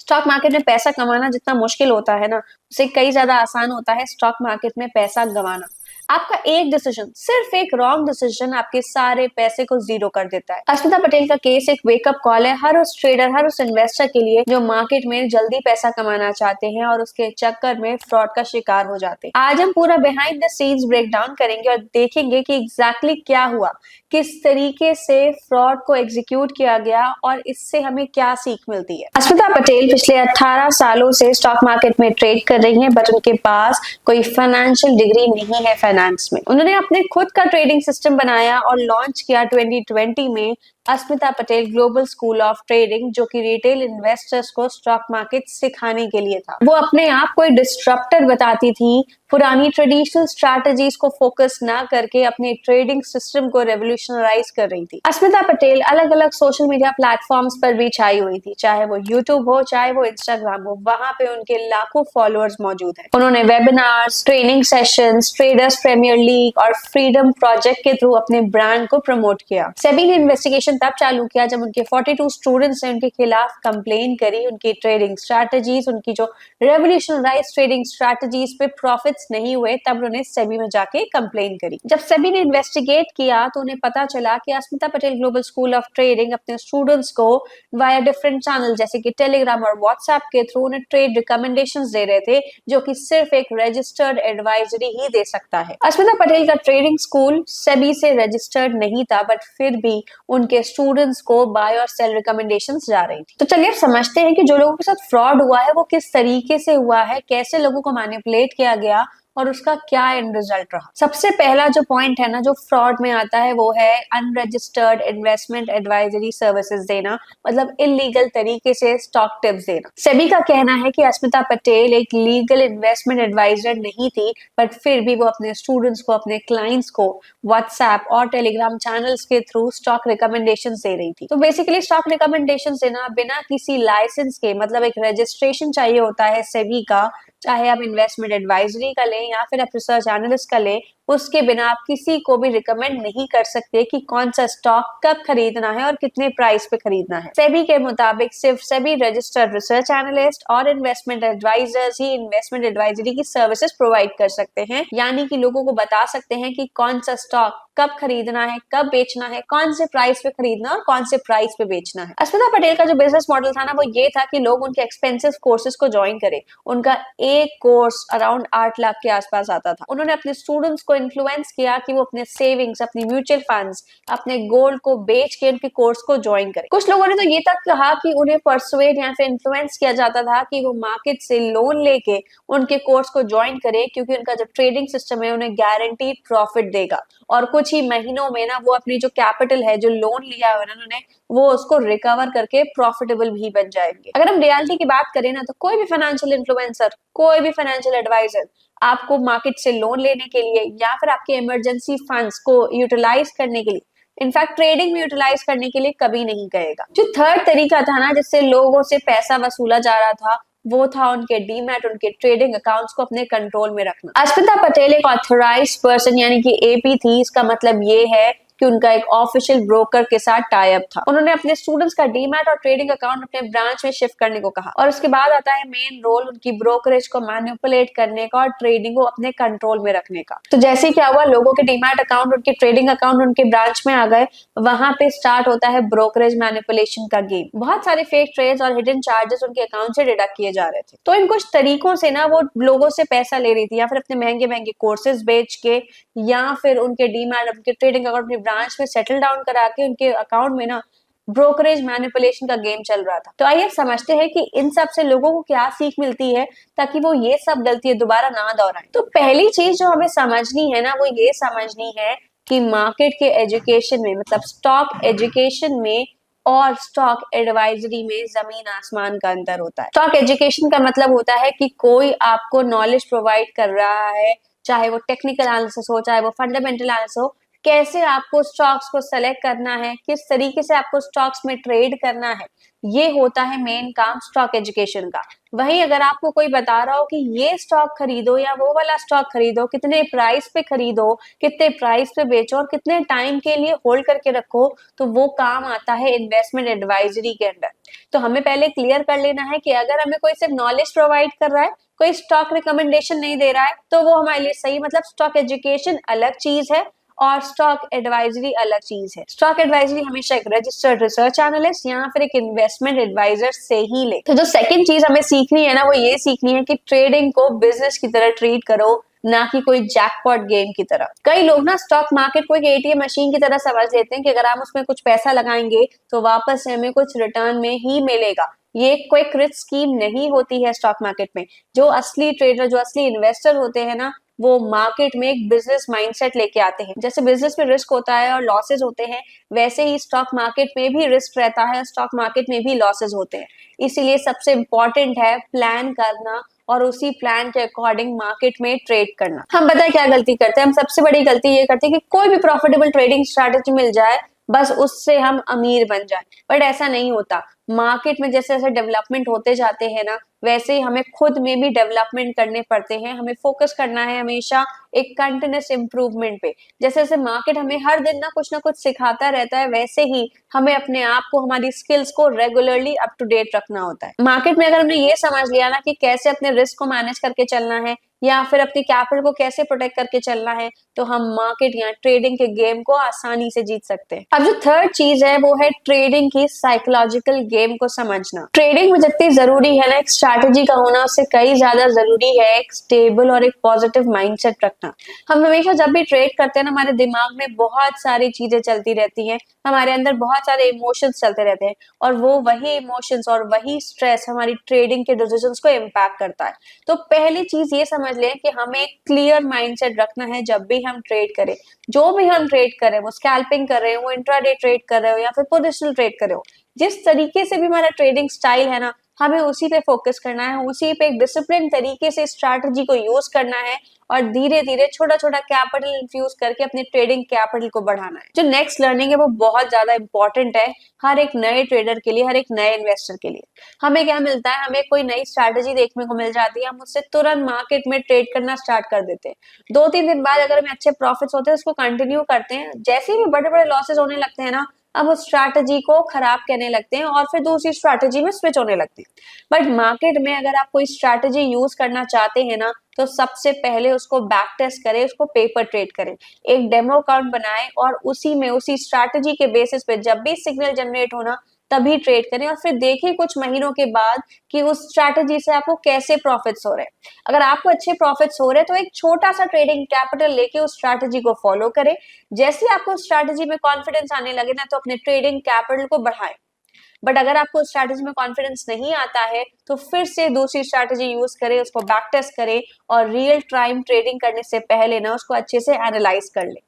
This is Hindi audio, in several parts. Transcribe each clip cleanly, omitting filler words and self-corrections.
स्टॉक मार्केट में पैसा कमाना जितना मुश्किल होता है ना, उसे कई ज्यादा आसान होता है स्टॉक मार्केट में पैसा गंवाना। आपका एक डिसीजन, सिर्फ एक रॉन्ग डिसीजन आपके सारे पैसे को जीरो कर देता है। अस्मिता पटेल का केस एक वेकअप कॉल है हर उस ट्रेडर, हर उस इन्वेस्टर के लिए जो मार्केट में जल्दी पैसा कमाना चाहते हैं और उसके चक्कर में फ्रॉड का शिकार हो जाते हैं। आज हम पूरा behind the scenes break down करेंगे और देखेंगे कि एग्जैक्टली क्या हुआ, किस तरीके से फ्रॉड को एग्जीक्यूट किया गया और इससे हमें क्या सीख मिलती है। अस्मिता पटेल पिछले 18 सालों से स्टॉक मार्केट में ट्रेड कर रही हैं, बट उनके पास कोई फाइनेंशियल डिग्री नहीं है फाइनेंस में। उन्होंने अपने खुद का ट्रेडिंग सिस्टम बनाया और लॉन्च किया 2020 में Asmita Patel global school of trading, जो कि रिटेल इन्वेस्टर्स को स्टॉक मार्केट सिखाने के लिए था। वो अपने आप को डिस्ट्रप्टर बताती थी, पुरानी ट्रेडिशनल स्ट्रैटेजीज को फोकस ना करके अपने ट्रेडिंग सिस्टम को रेवोल्यूशनराइज कर रही थी। अस्मिता पटेल अलग अलग सोशल मीडिया प्लेटफॉर्म्स पर भी छाई हुई थी, चाहे वो यूट्यूब हो, चाहे वो इंस्टाग्राम हो, वहां पे उनके लाखों फॉलोअर्स मौजूद हैं। उन्होंने webinars, training sessions, Traders Premier League और फ्रीडम प्रोजेक्ट के थ्रू अपने ब्रांड को प्रमोट किया। सेबी ने इन्वेस्टिगेशन तब चालू किया जब उनके 42 स्टूडेंट्स ने उनके खिलाफ कंप्लेन करी। उनकी ट्रेडिंग स्ट्रैटेजीज, उनकी जो रेवोल्यूशनराइज ट्रेडिंग स्ट्रैटेजीज पे प्रॉफिट्स नहीं हुए, तब उन्होंने सेबी में जाके कंप्लेन करी। जब सेबी ने इन्वेस्टिगेट किया तो उन्हें पता चला कि Asmita Patel global school of trading अपने स्टूडेंट्स को वाया डिफरेंट चैनल जैसे कि टेलीग्राम और व्हाट्सएप के थ्रू उन्हें ट्रेड रिकमेंडेशंस दे रहे थे, जो कि सिर्फ एक रजिस्टर्ड एडवाइजरी ही दे सकता है। अस्मिता पटेल का ट्रेडिंग स्कूल सेबी से रजिस्टर्ड नहीं था, बट फिर भी उनके स्टूडेंट्स को बाय और सेल रिकमेंडेशंस जा रही थी। तो चलिए अब समझते हैं कि जो लोगों के साथ फ्रॉड हुआ है वो किस तरीके से हुआ है, कैसे लोगों को मैनिपुलेट किया गया और उसका क्या एंड रिजल्ट रहा। सबसे पहला जो पॉइंट है ना, जो फ्रॉड में आता है, वो है अनरजिस्टर्ड इन्वेस्टमेंट एडवाइजरी सर्विसेज देना, मतलब इलीगल तरीके से स्टॉक टिप्स देना। सेबी का कहना है कि अस्मिता पटेल एक लीगल इन्वेस्टमेंट एडवाइजर नहीं थी, बट फिर भी वो अपने स्टूडेंट्स को, अपने क्लाइंट्स को व्हाट्सएप और टेलीग्राम चैनल्स के थ्रू स्टॉक रिकमेंडेशन दे रही थी। तो बेसिकली स्टॉक रिकमेंडेशन देना बिना किसी लाइसेंस के, मतलब एक रजिस्ट्रेशन चाहिए होता है सेबी का, चाहे आप इन्वेस्टमेंट एडवाइजरी का लें या फिर आप रिसर्च एनालिस्ट का लें, उसके बिना आप किसी को भी रिकमेंड नहीं कर सकते कि कौन सा स्टॉक कब खरीदना है और कितने प्राइस पे खरीदना है। सेबी के मुताबिक सिर्फ सेबी रजिस्टर्ड रिसर्च एनालिस्ट और इन्वेस्टमेंट एडवाइजर्स ही इन्वेस्टमेंट एडवाइजरी की सर्विसेज प्रोवाइड कर सकते हैं, यानी कि लोगों को बता सकते हैं कि कौन सा स्टॉक कब खरीदना है, कब बेचना है, कौन से प्राइस पे खरीदना और कौन से प्राइस पे बेचना है। अस्मिता पटेल का जो बिजनेस मॉडल था ना, वो ये था कि लोग उनके एक्सपेंसिव कोर्सेज को ज्वाइन करें। उनका एक कोर्स अराउंड 8 लाख के आसपास आता था। उन्होंने अपने स्टूडेंट्स को इन्फ्लुएंस किया कि वो अपने सेविंग्स, अपनी म्यूचुअल फंड्स, अपने गोल्ड को बेच के उनके कोर्स को ज्वाइन करें। कुछ लोगों ने तो ये तक कहा कि उन्हें परसुएड या फिर इन्फ्लुएंस किया जाता था कि वो मार्केट से लोन लेके उनके कोर्स को ज्वाइन करे, क्योंकि उनका जो ट्रेडिंग सिस्टम है उन्हें गारंटीड प्रॉफिट देगा और कुछ ही महीनों में ना वो अपनी जो कैपिटल है, जो लोन लिया है उन्होंने, वो उसको रिकवर करके प्रॉफिटेबल भी बन जाएंगे। अगर हम रियलिटी की बात करें ना, तो कोई भी फाइनेंशियल इन्फ्लुएंसर, कोई भी फाइनेंशियल एडवाइजर आपको मार्केट से लोन लेने के लिए या फिर आपके इमरजेंसी फंड्स को यूटिलाइज करने के लिए, इनफैक्ट ट्रेडिंग में यूटिलाइज करने के लिए कभी नहीं कहेगा। जो थर्ड तरीका था ना जिससे लोगों से पैसा वसूला जा रहा था, वो था उनके डीमैट, उनके ट्रेडिंग अकाउंट्स को अपने कंट्रोल में रखना। अस्मिता पटेल एक ऑथराइज्ड पर्सन यानी कि एपी थी। इसका मतलब ये है कि उनका एक ऑफिशियल ब्रोकर के साथ टाई अप था। उन्होंने अपने स्टूडेंट्स का डीमैट और ट्रेडिंग अकाउंट अपने ब्रांच में शिफ्ट करने को कहा और उसके बाद आता है मेन रोल उनकी ब्रोकरेज को मैनिपुलेट करने का और ट्रेडिंग को अपने कंट्रोल में रखने का। तो जैसे क्या हुआ, लोगों के डीमैट अकाउंट, उनके ट्रेडिंग अकाउंट उनके ब्रांच में आ गए, वहां पे स्टार्ट होता है ब्रोकरेज मैनिपुलेशन का गेम। बहुत सारे फेक ट्रेड्स और हिडन चार्जेस उनके अकाउंट से डिडक्ट किए जा रहे थे। तो इन कुछ तरीकों से ना वो लोगों से पैसा ले रही थी, या फिर अपने महंगे महंगे कोर्सेज बेच के, या फिर उनके डीमैट, उनके ट्रेडिंग अकाउंट अपनी ब्रांच में सेटल डाउन करा के उनके अकाउंट में ना ब्रोकरेज मैनिपुलेशन का गेम चल रहा था। तो आइए समझते हैं कि इन सब से लोगों को क्या सीख मिलती है, ताकि वो ये सब गलतियां दोबारा ना दोहराएं। तो पहली चीज जो हमें समझनी है ना, वो ये समझनी है कि मार्केट के एजुकेशन में, मतलब स्टॉक एजुकेशन में और स्टॉक एडवाइजरी में जमीन आसमान का अंतर होता है। स्टॉक एजुकेशन का मतलब होता है कि कोई आपको नॉलेज प्रोवाइड कर रहा है, चाहे वो टेक्निकल एनालिसिस हो, चाहे वो फंडामेंटल एनालिसिस हो। कैसे आपको स्टॉक्स को सेलेक्ट करना है, किस तरीके से आपको स्टॉक्स में ट्रेड करना है, ये होता है मेन काम स्टॉक एजुकेशन का। वहीं अगर आपको कोई बता रहा हो कि ये स्टॉक खरीदो या वो वाला स्टॉक खरीदो, कितने प्राइस पे खरीदो, कितने प्राइस पे बेचो और कितने टाइम के लिए होल्ड करके रखो, तो वो काम आता है इन्वेस्टमेंट एडवाइजरी के अंदर। तो हमें पहले क्लियर कर लेना है कि अगर हमें कोई सिर्फ नॉलेज प्रोवाइड कर रहा है, कोई स्टॉक रिकमेंडेशन नहीं दे रहा है, तो वो हमारे लिए सही, मतलब स्टॉक एजुकेशन अलग चीज है और स्टॉक एडवाइजरी अलग चीज है। स्टॉक एडवाइजरी हमेशा एक रजिस्टर्ड रिसर्च एनालिस्ट या फिर एक इन्वेस्टमेंट एडवाइजर से ही ले। तो जो सेकंड चीज हमें सीखनी है ना, वो ये सीखनी है कि ट्रेडिंग को बिजनेस की तरह ट्रीट करो, ना कि कोई जैकपॉट गेम की तरह। कई लोग ना स्टॉक मार्केट को एक एटीएम मशीन की तरह समझ लेते हैं कि अगर हम उसमें कुछ पैसा लगाएंगे तो वापस से हमें कुछ रिटर्न में ही मिलेगा। ये कोई क्विक स्कीम नहीं होती है स्टॉक मार्केट में। जो असली ट्रेडर, जो असली इन्वेस्टर होते हैं ना, वो मार्केट में एक बिजनेस माइंडसेट लेके आते हैं। जैसे बिजनेस में रिस्क होता है और लॉसेज होते हैं, वैसे ही स्टॉक मार्केट में भी रिस्क रहता है, स्टॉक मार्केट में भी लॉसेज होते हैं। इसीलिए सबसे इंपॉर्टेंट है प्लान करना और उसी प्लान के अकॉर्डिंग मार्केट में ट्रेड करना। हम पता है क्या गलती करते हैं, हम सबसे बड़ी गलती ये करते हैं कि कोई भी प्रॉफिटेबल ट्रेडिंग स्ट्रैटेजी मिल जाए, बस उससे हम अमीर बन जाए। बट ऐसा नहीं होता। मार्केट में जैसे जैसे डेवलपमेंट होते जाते हैं ना, वैसे ही हमें खुद में भी डेवलपमेंट करने पड़ते हैं। हमें फोकस करना है हमेशा एक कंटिन्यूस इंप्रूवमेंट पे। जैसे जैसे मार्केट हमें हर दिन ना कुछ सिखाता रहता है, वैसे ही हमें अपने आप को, हमारी स्किल्स को रेगुलरली अप टू डेट रखना होता है। मार्केट में अगर हमने ये समझ लिया ना कि कैसे अपने रिस्क को मैनेज करके चलना है या फिर अपनी कैपिटल को कैसे प्रोटेक्ट करके चलना है, तो हम मार्केट या ट्रेडिंग के गेम को आसानी से जीत सकते हैं। अब जो थर्ड चीज है वो है ट्रेडिंग की साइकोलॉजिकल गेम को समझना। ट्रेडिंग में जितनी जरूरी है ना एक स्ट्रैटेजी का होना, उससे कई ज्यादा जरूरी है एक स्टेबल और एक पॉजिटिव माइंडसेट रखना। हम हमेशा जब भी ट्रेड करते हैं ना, हमारे दिमाग में बहुत सारी चीजें चलती रहती हैं, हमारे अंदर बहुत सारे इमोशंस चलते रहते हैं और वो वही इमोशंस और वही स्ट्रेस हमारी ट्रेडिंग के डिसीजंस को इम्पैक्ट करता है। तो पहली चीज ये समझ लें कि हमें एक क्लियर माइंडसेट रखना है जब भी हम ट्रेड करें। जो भी हम ट्रेड करें, वो स्कैल्पिंग कर रहे हो, वो इंट्राडे ट्रेड कर रहे हो या फिर पोजिशनल ट्रेड कर रहे हो, जिस तरीके से भी हमारा ट्रेडिंग स्टाइल है ना, हमें उसी पे फोकस करना है, उसी पे एक डिसिप्लिन तरीके से स्ट्रैटेजी को यूज करना है और धीरे धीरे छोटा छोटा कैपिटल इन्फ्यूज करके अपने ट्रेडिंग कैपिटल को बढ़ाना है। जो नेक्स्ट लर्निंग है वो बहुत ज्यादा इंपॉर्टेंट है हर एक नए ट्रेडर के लिए, हर एक नए इन्वेस्टर के लिए। हमें क्या मिलता है, हमें कोई नई स्ट्रैटेजी देखने को मिल जाती है, हम उससे तुरंत मार्केट में ट्रेड करना स्टार्ट कर देते हैं। 2-3 दिन बाद अगर हमें अच्छे प्रॉफिट्स होते हैं, उसको कंटिन्यू करते हैं। जैसे ही बड़े बड़े लॉसेज होने लगते हैं ना, अब उस स्ट्रैटेजी को खराब करने लगते हैं और फिर दूसरी स्ट्रैटेजी में स्विच होने लगते हैं। बट मार्केट में अगर आप कोई स्ट्रैटेजी यूज करना चाहते हैं ना, तो सबसे पहले उसको बैक टेस्ट करें, उसको पेपर ट्रेड करें, एक डेमो अकाउंट बनाएं और उसी में उसी स्ट्रैटेजी के बेसिस पे जब भी सिग्नल जनरेट होना तभी ट्रेड करें और फिर देखें कुछ महीनों के बाद कि उस स्ट्रैटेजी से आपको कैसे प्रॉफिट्स हो रहे हैं। अगर आपको अच्छे प्रॉफिट्स हो रहे हैं तो एक छोटा सा ट्रेडिंग कैपिटल लेके उस स्ट्रैटेजी को फॉलो करें। जैसे ही आपको स्ट्रैटेजी में कॉन्फिडेंस आने लगे ना, तो अपने ट्रेडिंग कैपिटल को बढ़ाएं। बट अगर आपको स्ट्रैटेजी में कॉन्फिडेंस नहीं आता है, तो फिर से दूसरी स्ट्रैटेजी यूज करें, उसको बैक टेस्ट करें और रियल टाइम ट्रेडिंग करने से पहले ना उसको अच्छे से एनालाइज कर लें।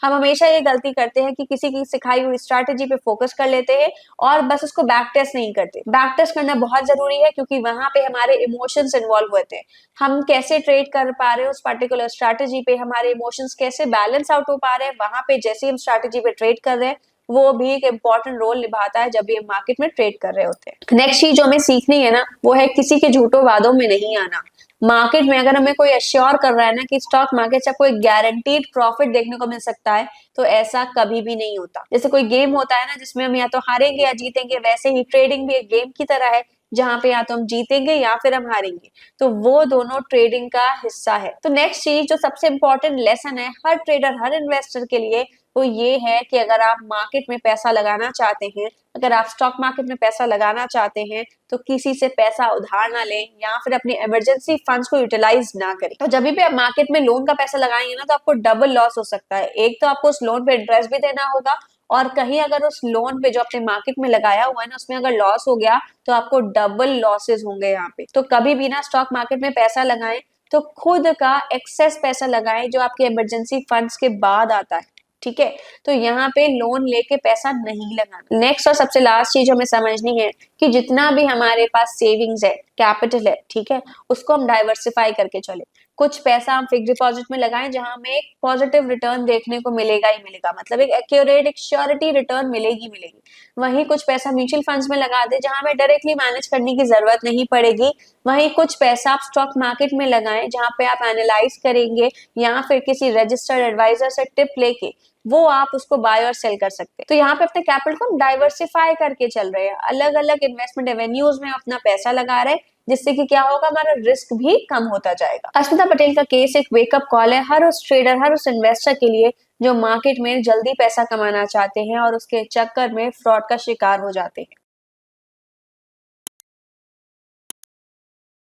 हम हमेशा ये गलती करते हैं कि किसी की सिखाई हुई स्ट्रैटेजी पे फोकस कर लेते हैं और बस उसको बैक टेस्ट नहीं करते। बैक टेस्ट करना बहुत जरूरी है क्योंकि वहां पे हमारे इमोशंस इन्वॉल्व होते हैं। हम कैसे ट्रेड कर पा रहे हैं उस पर्टिकुलर स्ट्रैटेजी पे, हमारे इमोशंस कैसे बैलेंस आउट हो पा रहे हैं, वहां पे जैसे हम स्ट्रैटेजी पे ट्रेड कर रहे हैं, वो भी एक इम्पॉर्टेंट रोल निभाता है जब भी हम मार्केट में ट्रेड कर रहे होते हैं। नेक्स्ट चीज जो हमें सीखनी है ना, वो है किसी के झूठों वादों में नहीं आना। मार्केट में अगर हमें कोई अश्योर कर रहा है ना कि स्टॉक मार्केट से आपको एक गारंटीड प्रॉफिट देखने को मिल सकता है, तो ऐसा कभी भी नहीं होता। जैसे कोई गेम होता है ना जिसमें हम या तो हारेंगे या जीतेंगे, वैसे ही ट्रेडिंग भी एक गेम की तरह है जहां पे या तो हम जीतेंगे या फिर हम हारेंगे। तो वो दोनों ट्रेडिंग का हिस्सा है। तो नेक्स्ट चीज जो सबसे इंपॉर्टेंट लेसन है हर ट्रेडर, हर इन्वेस्टर के लिए, वो ये है कि अगर आप मार्केट में पैसा लगाना चाहते हैं, अगर आप स्टॉक मार्केट में पैसा लगाना चाहते हैं, तो किसी से पैसा उधार ना लें या फिर अपनी इमरजेंसी फंड्स को यूटिलाइज ना करें। तो जब भी आप मार्केट में लोन का पैसा लगाएंगे ना, तो आपको डबल लॉस हो सकता है। एक तो आपको उस लोन पे इंटरेस्ट भी देना होगा और कहीं अगर उस लोन पे जो आपने मार्केट में लगाया हुआ है ना, उसमें अगर लॉस हो गया तो आपको डबल लॉसेस होंगे यहाँ पे। तो कभी भी ना स्टॉक मार्केट में पैसा लगाएं तो खुद का एक्सेस पैसा लगाएं जो आपके इमरजेंसी फंड्स के बाद आता है। ठीक है, तो यहाँ पे लोन लेके पैसा नहीं लगाना। नेक्स्ट और सबसे लास्ट चीज हमें समझनी है कि जितना भी हमारे पास सेविंग्स है, कैपिटल है, ठीक है, उसको हम डाइवर्सिफाई करके चले। कुछ पैसा हम फिक्स डिपॉजिट में लगाएं जहां हमें एक पॉजिटिव रिटर्न देखने को मिलेगा ही मिलेगा, मतलब एक एक्यूरेट, एक श्योरिटी रिटर्न मिलेगी मिलेगी। वहीं कुछ पैसा म्यूचुअल फंड्स में लगा दे जहां हमें डायरेक्टली मैनेज करने की जरूरत नहीं पड़ेगी। वहीं कुछ पैसा आप स्टॉक मार्केट में लगाएं जहां पे आप एनालाइज करेंगे या फिर किसी रजिस्टर्ड एडवाइजर से टिप लेके वो आप उसको बाय और सेल कर सकते हैं। तो यहाँ पे अपने कैपिटल को डाइवर्सिफाई करके चल रहे हैं, अलग अलग इन्वेस्टमेंट एवेन्यूज में अपना पैसा लगा रहे हैं, जिससे कि क्या होगा, हमारा रिस्क भी कम होता जाएगा। अस्मिता पटेल का केस एक वेकअप कॉल है हर उस ट्रेडर, हर उस इन्वेस्टर के लिए जो मार्केट में जल्दी पैसा कमाना चाहते हैं और उसके चक्कर में फ्रॉड का शिकार हो जाते हैं।